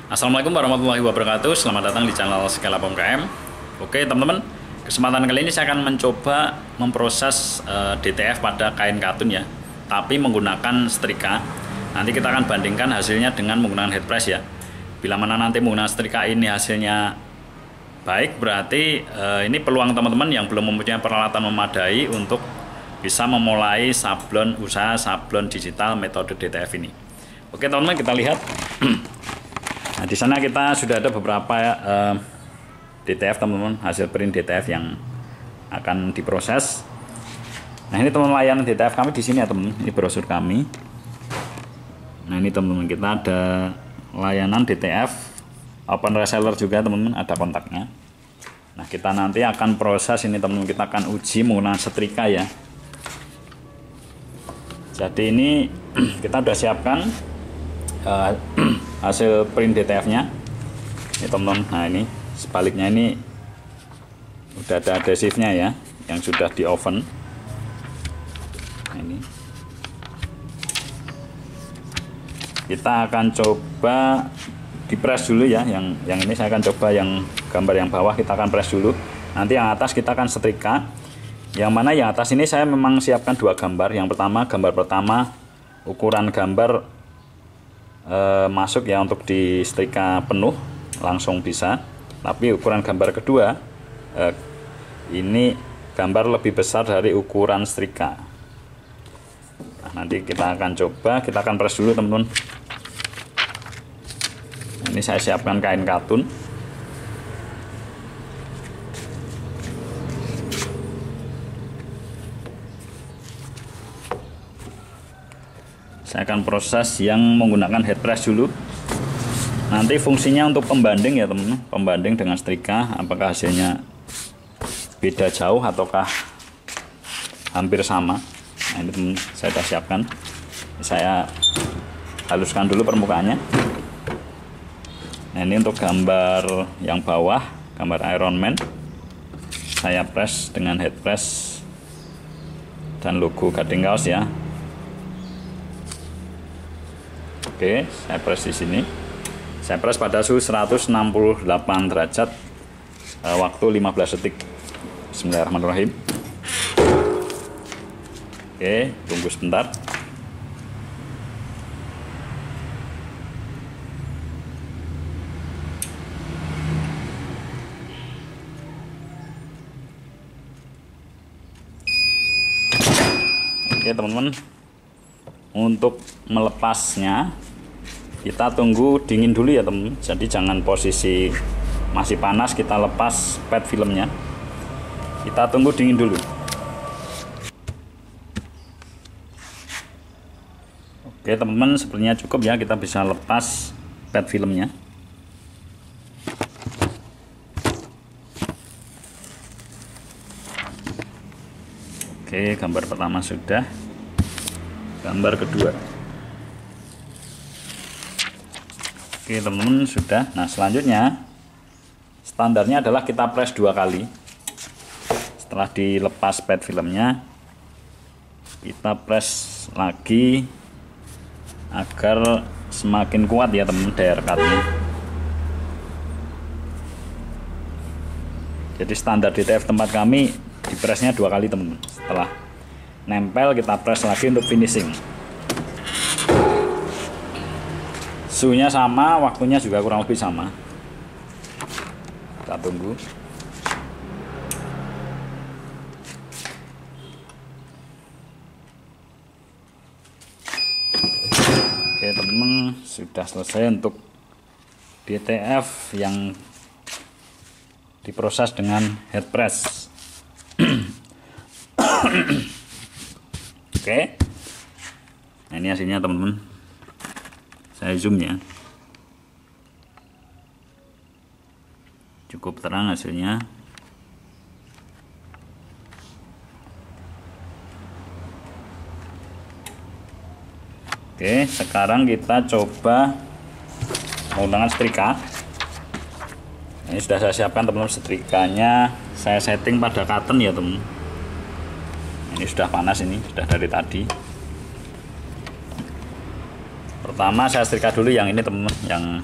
Assalamualaikum warahmatullahi wabarakatuh. Selamat datang di channel Skala UMKM. Oke teman-teman, kesempatan kali ini saya akan mencoba memproses DTF pada kain katun ya, tapi menggunakan setrika. Nanti kita akan bandingkan hasilnya dengan menggunakan head press ya. Bila mana nanti menggunakan setrika ini hasilnya baik, berarti ini peluang teman-teman yang belum mempunyai peralatan memadai untuk bisa memulai usaha sablon digital metode DTF ini. Oke teman-teman, kita lihat. Nah, di sana kita sudah ada beberapa DTF teman-teman, hasil print DTF yang akan diproses. Nah, ini teman-teman layanan DTF kami di sini ya teman-teman. Ini brosur kami. Nah, ini teman-teman, kita ada layanan DTF open reseller juga teman-teman, ada kontaknya. Nah, kita nanti akan proses ini teman-teman, kita akan uji menggunakan setrika ya. Jadi ini kita sudah siapkan hasil print DTF-nya. Ini teman-teman. Nah, ini sebaliknya ini udah ada adhesifnya ya, yang sudah di oven. Nah, ini kita akan coba di press dulu ya. Yang ini saya akan coba yang gambar yang bawah kita akan press dulu. Nanti yang atas kita akan setrika. Yang mana yang atas ini saya memang siapkan dua gambar. Yang pertama, gambar pertama ukuran gambar masuk ya untuk di setrika penuh langsung bisa, tapi ukuran gambar kedua ini gambar lebih besar dari ukuran setrika. Nah, nanti kita akan coba, kita akan press dulu teman-teman. Ini saya siapkan kain katun. Saya akan proses yang menggunakan head press dulu. Nanti fungsinya untuk pembanding ya teman-teman, pembanding dengan setrika, apakah hasilnya beda jauh ataukah hampir sama. Nah, ini teman, saya sudah siapkan. Saya haluskan dulu permukaannya. Nah, ini untuk gambar yang bawah, gambar Iron Man, saya press dengan head press dan logo Gading Kaos ya. Oke, saya press di sini. Saya press pada suhu 168 derajat, waktu 15 detik. Bismillahirrahmanirrahim. Oke, tunggu sebentar. Oke teman-teman, untuk melepasnya kita tunggu dingin dulu ya teman. Jadi jangan posisi masih panas kita lepas pad filmnya, kita tunggu dingin dulu. Oke teman-teman, sepertinya cukup ya, kita bisa lepas pad filmnya. Oke, gambar pertama sudah, gambar kedua. Oke teman-teman, sudah. Nah, selanjutnya standarnya adalah kita press 2 kali. Setelah dilepas pad filmnya, kita press lagi agar semakin kuat ya teman-teman daya rekatnya. Jadi standar DTF tempat kami di pressnya 2 kali teman-teman. Setelah nempel kita press lagi untuk finishing. Suhunya sama, waktunya juga kurang lebih sama. Kita tunggu. Oke teman-teman, sudah selesai untuk DTF yang diproses dengan head press. Oke. Nah, ini hasilnya teman-teman. Saya zoom ya. Cukup terang hasilnya. Oke, sekarang kita coba menggunakan setrika. Ini sudah saya siapkan teman-teman, setrikanya saya setting pada cotton ya teman. Ini sudah panas, ini sudah dari tadi. Pertama saya setrika dulu yang ini teman-teman, yang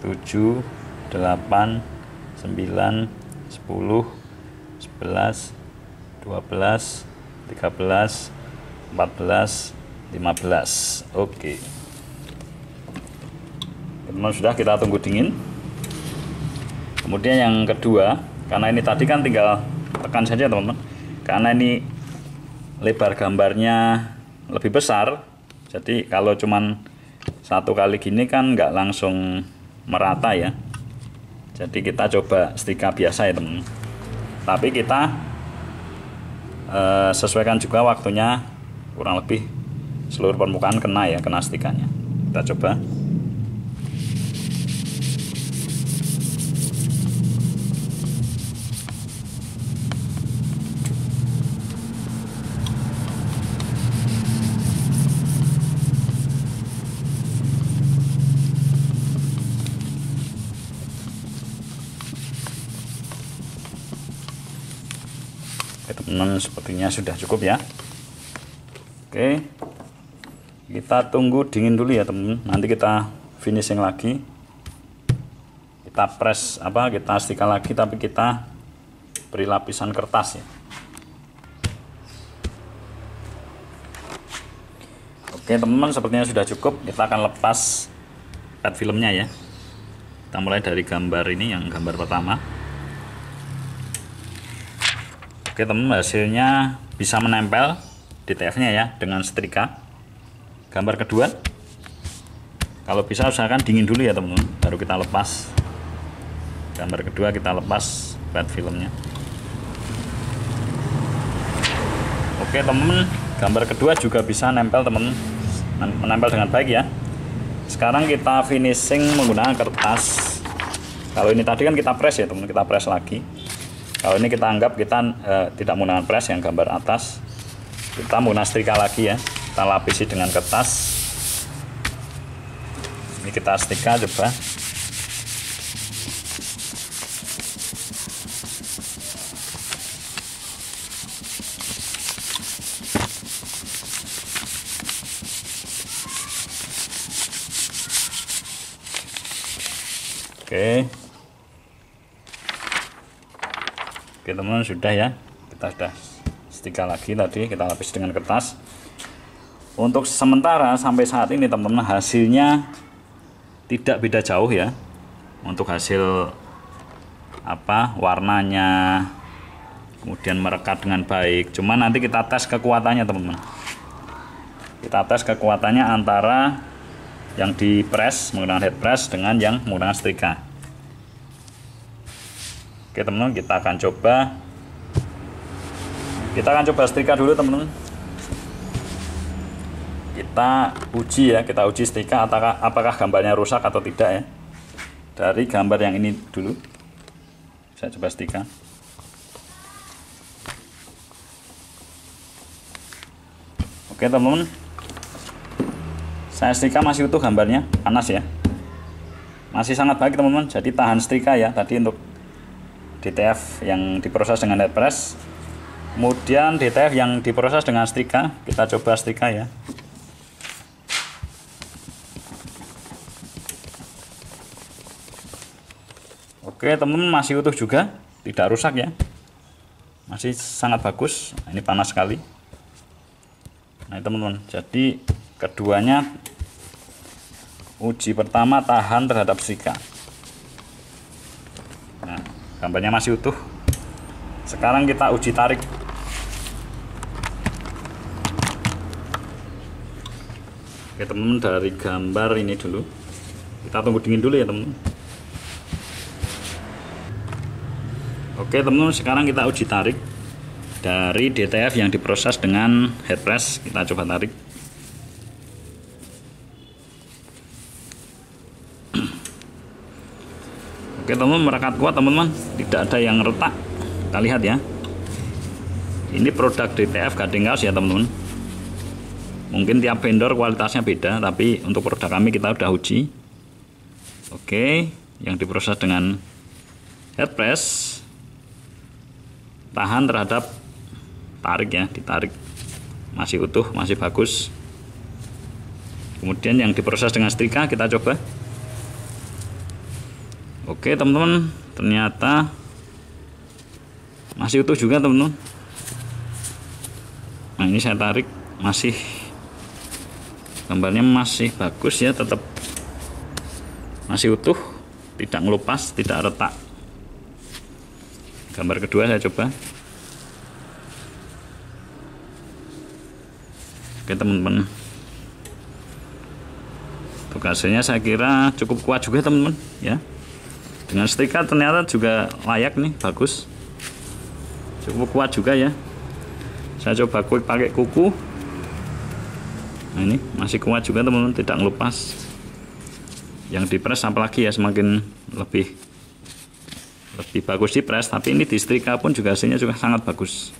7, 8, 9, 10, 11, 12, 13, 14, 15. Oke. Teman-teman, sudah, kita tunggu dingin. Kemudian yang kedua, karena ini tadi kan tinggal tekan saja teman-teman. Karena ini lebar gambarnya lebih besar, jadi kalau cuman satu kali gini kan nggak langsung merata ya. Jadi kita coba setrika biasa ya teman-teman. Tapi kita sesuaikan juga waktunya, kurang lebih seluruh permukaan kena ya, kena setrikanya. Kita coba. Oke teman-teman, sepertinya sudah cukup ya. Oke, kita tunggu dingin dulu ya teman-teman. Nanti kita finishing lagi, kita press kita setrika lagi, tapi kita beri lapisan kertas ya. Oke teman-teman, sepertinya sudah cukup. Kita akan lepas pet filmnya ya. Kita mulai dari gambar ini, yang gambar pertama. Oke teman-teman, hasilnya bisa menempel DTF-nya ya dengan setrika. Gambar kedua, kalau bisa usahakan dingin dulu ya teman-teman, baru kita lepas. Gambar kedua kita lepas pet filmnya. Oke teman-teman, gambar kedua juga bisa nempel teman-teman, menempel dengan baik ya. Sekarang kita finishing menggunakan kertas. Kalau ini tadi kan kita press ya teman-teman, kita press lagi. Kalau ini kita anggap kita tidak menggunakan press, yang gambar atas kita menggunakan setrika lagi ya. Kita lapisi dengan kertas. Ini kita setrika coba. Oke. Oke teman-teman, sudah ya, kita sudah setrika lagi tadi, kita lapis dengan kertas. Untuk sementara sampai saat ini teman-teman, hasilnya tidak beda jauh ya. Untuk hasil warnanya, kemudian merekat dengan baik. Cuman nanti kita tes kekuatannya teman-teman. Kita tes kekuatannya antara yang di press menggunakan head press dengan yang menggunakan setrika. Oke teman-teman, kita akan coba setrika dulu teman-teman. Kita uji setrika apakah gambarnya rusak atau tidak ya. Dari gambar yang ini dulu, saya coba setrika. Oke teman-teman, saya setrika masih utuh gambarnya, panas ya, masih sangat baik teman-teman. Jadi tahan setrika ya tadi untuk DTF yang diproses dengan head press. Kemudian DTF yang diproses dengan setrika, kita coba setrika ya. Oke teman-teman, masih utuh juga, tidak rusak ya, masih sangat bagus. Ini panas sekali. Nah teman-teman, jadi keduanya, uji pertama tahan terhadap setrika. Nah, gambarnya masih utuh. Sekarang kita uji tarik. Oke teman-teman, dari gambar ini dulu, kita tunggu dingin dulu ya teman-teman. Oke teman-teman, sekarang kita uji tarik dari DTF yang diproses dengan head press. Kita coba tarik. Oke teman-teman, merekat kuat teman-teman, tidak ada yang retak. Kita lihat ya. Ini produk DTF gading kaos ya teman-teman. Mungkin tiap vendor kualitasnya beda, tapi untuk produk kami kita udah uji. Oke, yang diproses dengan head press, tahan terhadap tarik ya, ditarik masih utuh, masih bagus. Kemudian yang diproses dengan setrika kita coba. Oke teman-teman, ternyata masih utuh juga teman-teman. Nah ini saya tarik, masih gambarnya masih bagus ya, tetap masih utuh, tidak ngelupas, tidak retak. Gambar kedua saya coba. Oke teman-teman, untuk hasilnya saya kira cukup kuat juga teman-teman ya. Dengan setrika ternyata juga layak nih, bagus, cukup kuat juga ya. Saya coba pakai kuku. Nah ini masih kuat juga teman-teman, tidak ngelupas. Yang dipres apalagi ya, semakin lebih bagus dipres. Tapi ini di setrika pun juga hasilnya juga sangat bagus.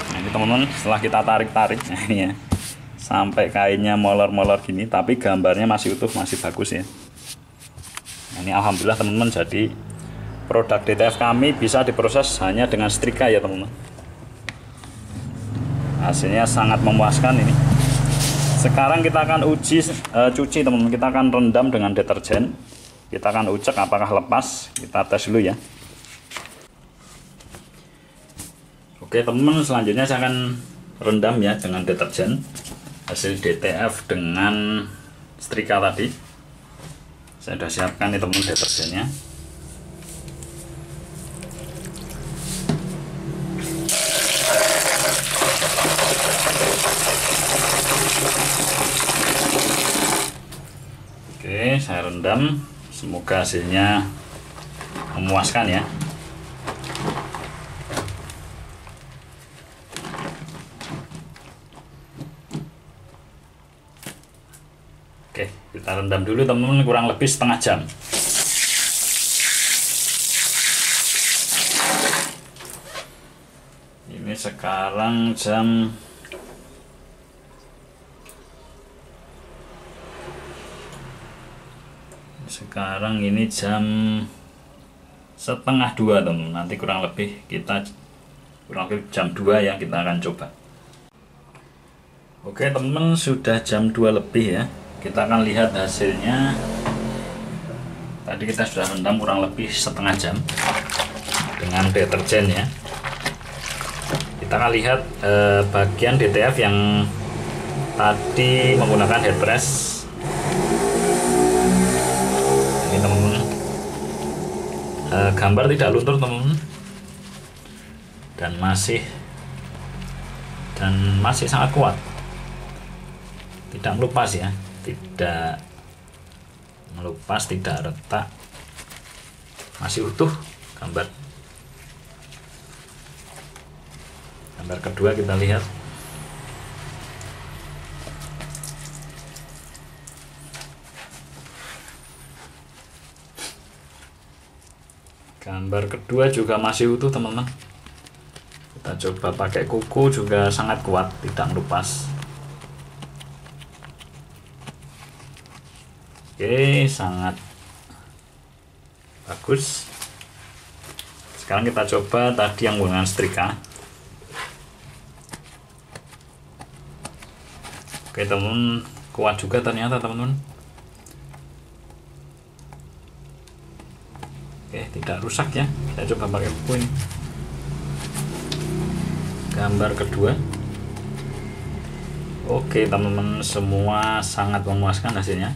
Nah ini teman-teman, setelah kita tarik-tarik, nah ini ya, sampai kainnya molor-molor gini, tapi gambarnya masih utuh, masih bagus ya. Nah, ini alhamdulillah teman-teman, jadi produk DTF kami bisa diproses hanya dengan setrika ya teman-teman. Hasilnya sangat memuaskan ini. Sekarang kita akan cuci teman-teman. Kita akan rendam dengan deterjen. Kita akan ucek apakah lepas. Kita tes dulu ya. Oke teman-teman, selanjutnya saya akan rendam ya dengan deterjen. Hasil DTF dengan setrika tadi. Saya sudah siapkan nih teman-teman deterjennya. Oke, saya rendam. Semoga hasilnya memuaskan ya. Oke, kita rendam dulu teman-teman, kurang lebih setengah jam. Ini sekarang ini jam setengah 2 teman. Nanti kurang lebih jam 2 ya, kita akan coba. Oke teman-teman, sudah jam 2 lebih ya. Kita akan lihat hasilnya. Tadi kita sudah rendam kurang lebih setengah jam dengan deterjen ya. Kita akan lihat bagian DTF yang tadi menggunakan head press. Ini teman-teman, gambar tidak luntur teman-teman, dan masih sangat kuat, tidak melupas ya, tidak melupas, tidak retak, masih utuh gambar. Gambar kedua kita lihat. Gambar kedua juga masih utuh teman-teman. Kita coba pakai kuku, juga sangat kuat, tidak melupas. Oke, sangat bagus. Sekarang kita coba tadi yang menggunakan setrika. Oke teman-teman, kuat juga ternyata teman-teman. Oke, tidak rusak ya. Saya coba pakai buku ini. Gambar kedua. Oke teman-teman, semua sangat memuaskan hasilnya.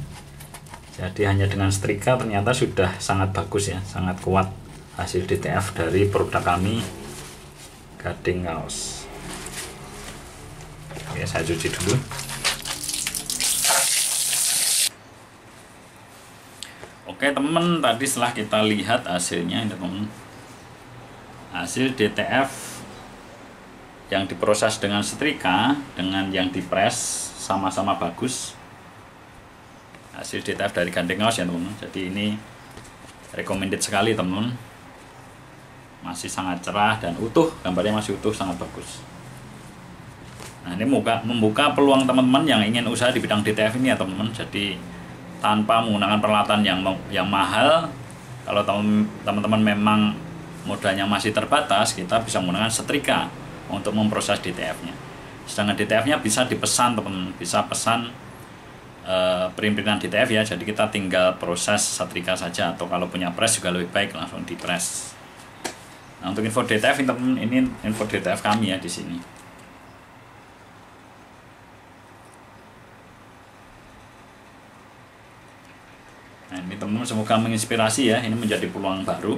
Jadi hanya dengan setrika ternyata sudah sangat bagus ya, sangat kuat hasil DTF dari produk kami, gading kaos. Oke, saya cuci dulu. Oke teman-teman, tadi setelah kita lihat hasilnya, teman-teman, hasil DTF yang diproses dengan setrika dengan yang dipres sama-sama bagus. Hasil DTF dari gading kaos ya teman-teman. Jadi ini recommended sekali teman-teman, masih sangat cerah dan utuh, gambarnya masih utuh, sangat bagus. Nah, ini membuka peluang teman-teman yang ingin usaha di bidang DTF ini ya teman-teman. Jadi tanpa menggunakan peralatan yang mahal, kalau teman-teman memang modalnya masih terbatas, kita bisa menggunakan setrika untuk memproses DTF-nya. Sedangkan DTF-nya bisa dipesan teman-teman, bisa pesan print-printan DTF ya. Jadi kita tinggal proses setrika saja, atau kalau punya press juga lebih baik langsung di press. Nah, untuk info DTF teman-teman, ini info DTF kami ya di sini. Nah, ini teman-teman semoga menginspirasi ya, ini menjadi peluang baru.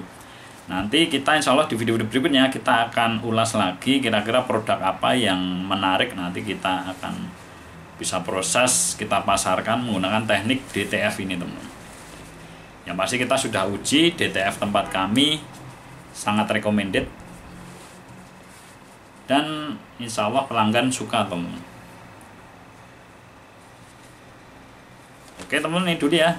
Nanti kita insya Allah di video-video berikutnya kita akan ulas lagi kira-kira produk apa yang menarik, nanti kita akan bisa proses, kita pasarkan menggunakan teknik DTF ini teman-teman. Yang pasti kita sudah uji DTF tempat kami, sangat recommended, dan insya Allah pelanggan suka teman-teman. Oke teman-teman, ini dulu ya.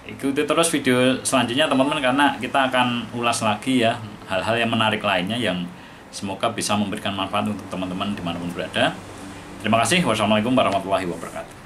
Ikuti terus video selanjutnya teman-teman, karena kita akan ulas lagi ya hal-hal yang menarik lainnya yang semoga bisa memberikan manfaat untuk teman-teman dimanapun berada. Terima kasih. Wassalamualaikum warahmatullahi wabarakatuh.